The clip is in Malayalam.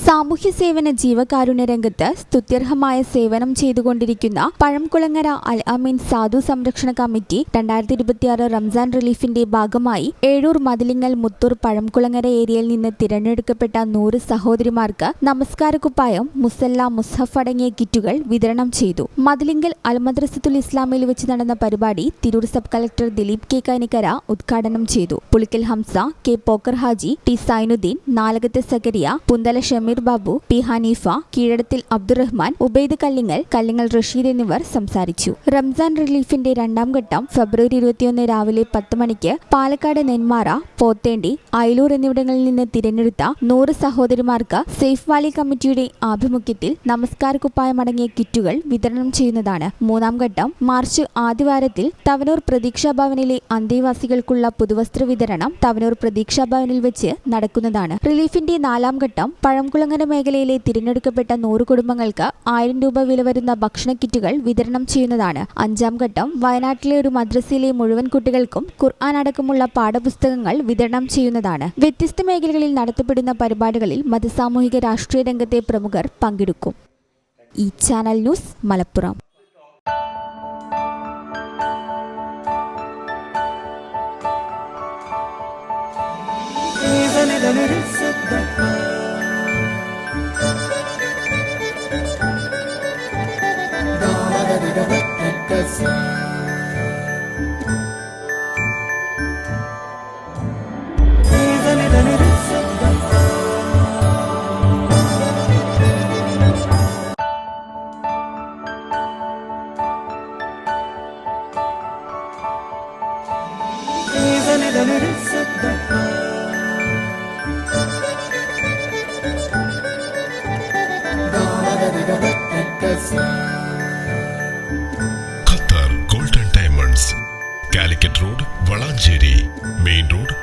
സാമൂഹ്യ സേവന ജീവകാരുണ്യ രംഗത്ത് സ്തുത്യർഹമായ സേവനം ചെയ്തുകൊണ്ടിരിക്കുന്ന പഴംകുളങ്ങര അൽ അമീൻ സാധു സംരക്ഷണ കമ്മിറ്റി 2026 റംസാൻ റിലീഫിന്റെ ഭാഗമായി ഏഴൂർ മതിലിങ്ങൽ മുത്തൂർ പഴംകുളങ്ങര ഏരിയയിൽ നിന്ന് തിരഞ്ഞെടുക്കപ്പെട്ട 100 സഹോദരിമാർക്ക് നമസ്കാരക്കുപ്പായം, മുസല്ല, മുസ്ഹഫ് അടങ്ങിയ കിറ്റുകൾ വിതരണം ചെയ്തു. മതിലിങ്കൽ അൽമദ്രസത്തുൽ ഇസ്ലാമിൽ വെച്ച് നടന്ന പരിപാടി Tirur sub collector Dileep K Kanikkara ഉദ്ഘാടനം ചെയ്തു. പുളിക്കൽ ഹംസ, കെ പോക്കർ ഹാജി, ടി സൈനുദ്ദീൻ, നാലകത്തെ സക്കരിയ, പുന്തല ഷമീർ ബാബു, പി ഹനീഫ, കീഴടത്തിൽ അബ്ദുറഹ്മാൻ, ഉബൈദ് കല്ലിങ്ങൽ റഷീദ് എന്നിവർ സംസാരിച്ചു. റംസാൻ റിലീഫിന്റെ രണ്ടാം ഘട്ടം ഫെബ്രുവരി 21 രാവിലെ 10 മണിക്ക് പാലക്കാട് നെന്മാറ, പോത്തേണ്ടി, അയലൂർ എന്നിവിടങ്ങളിൽ നിന്ന് തിരഞ്ഞെടുത്ത 100 സഹോദരിമാർക്ക് സേഫ് വാലി കമ്മിറ്റിയുടെ ആഭിമുഖ്യത്തിൽ നമസ്കാരക്കുപ്പായം അടങ്ങിയ കിറ്റുകൾ വിതരണം ചെയ്യുന്നതാണ്. മൂന്നാം ഘട്ടം മാർച്ച് ആദ്യവാരത്തിൽ തവനൂർ പ്രതീക്ഷാഭവനിലെ അന്തേവാസികൾക്കുള്ള പുതുവസ്ത്ര വിതരണം തവനൂർ പ്രതീക്ഷാഭവനിൽ വെച്ച് നടക്കുന്നതാണ്. റിലീഫിന്റെ നാലാം ഘട്ടം പഴംകുളങ്ങര മേഖലയിലെ തിരഞ്ഞെടുക്കപ്പെട്ട 100 കുടുംബങ്ങൾക്ക് 1000 രൂപ വില വരുന്ന ഭക്ഷണ കിറ്റുകൾ വിതരണം ചെയ്യുന്നതാണ്. അഞ്ചാം ഘട്ടം വയനാട്ടിലെ ഒരു മദ്രസയിലെ മുഴുവൻ കുട്ടികൾക്കും ഖുർആൻ അടക്കമുള്ള പാഠപുസ്തകങ്ങൾ വിതരണം ചെയ്യുന്നതാണ്. വ്യത്യസ്ത മേഖലകളിൽ നടത്തപ്പെടുന്ന പരിപാടികളിൽ മതസാമൂഹിക രാഷ്ട്രീയ രംഗത്തെ പ്രമുഖർ പങ്കെടുക്കും. ഈ channel news Malappuram. Qatar golden diamonds, Calicut road, Valanchery main road.